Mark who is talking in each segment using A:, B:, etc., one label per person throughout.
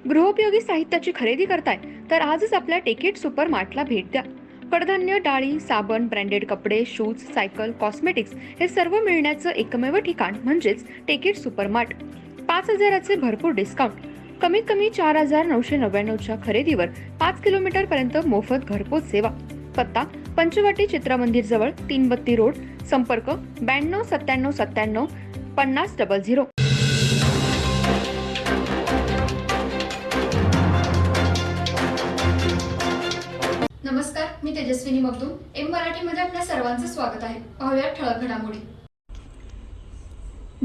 A: गृहोपयोगी साहित्याची खरेदी करताय तर आजच आपल्या टेकेट सुपर मार्टला भेट द्या. कडधान्य, डाळी, साबण, ब्रँडेड कपडे, शूज, सायकल, कॉस्मेटिक्स हे सर्व मिळण्याचं एकमेव ठिकाण म्हणजेच टेकेट सुपर मार्ट. 5,000चे भरपूर डिस्काउंट. कमीत कमी 4,999च्या खरेदीवर 5 किलोमीटर पर्यंत मोफत घरपोच सेवा. पत्ता पंचवटी चित्रमंदिर जवळ, 332 रोड. संपर्क 92 97 97 5000.
B: नमस्कार, मी तेजस्विनी मगदूम. एम मराठीमध्ये आपल्या सर्वांचं स्वागत आहे. पाहूया ठळक घडामोडी.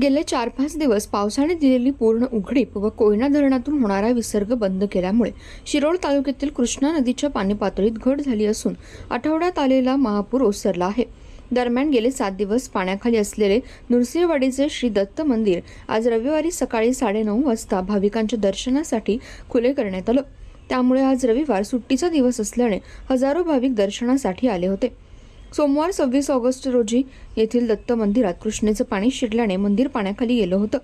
A: गेले 4-5 दिवस पावसाने दिलेली पूर्ण उघडीप व कोयना धरणातून होणारा विसर्ग बंद केल्यामुळे शिरोळ तालुक्यातील कृष्णा नदीच्या पाणी पातळीत घट झाली असून आठवड्यात आलेला महापूर ओसरला आहे. दरम्यान गेले 7 दिवस पाण्याखाली असलेले नृसिंहवाडीचे श्री दत्त मंदिर आज रविवारी सकाळी 9:30 वाजता भाविकांच्या दर्शनासाठी खुले करण्यात आलं. त्यामुळे आज रविवार सुट्टीचा दिवस असल्याने हजारो भाविक दर्शनासाठी आले होते. सोमवार 26 ऑगस्ट रोजी येथील दत्त मंदिरात कृष्णेचं पाणी शिरल्याने मंदिर पाण्याखाली गेलं होतं.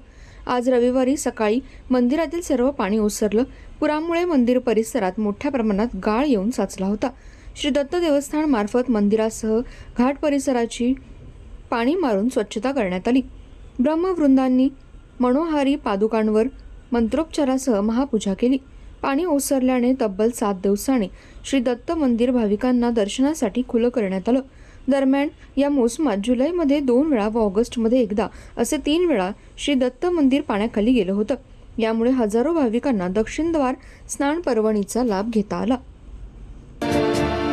A: आज रविवारी सकाळी मंदिरातील सर्व पाणी ओसरलं. पुरामुळे मंदिर परिसरात मोठ्या प्रमाणात गाळ येऊन साचला होता. श्री दत्त देवस्थान मार्फत मंदिरासह घाट परिसराची पाणी मारून स्वच्छता करण्यात आली. ब्रह्मवृंदांनी मनोहारी पादुकांवर मंत्रोपचारासह महापूजा केली. पाणी ओसरल्याने तब्बल 7 दिवसांनी श्री दत्त मंदिर भाविकांना दर्शनासाठी खुलं करण्यात आलं. दरम्यान या मोसमात जुलैमध्ये 2 वेळा व ऑगस्टमध्ये एकदा असे 3 वेळा श्री दत्त मंदिर पाण्याखाली गेलं होतं. यामुळे हजारो भाविकांना दक्षिण द्वार स्नान पर्वणीचा लाभ घेता आला.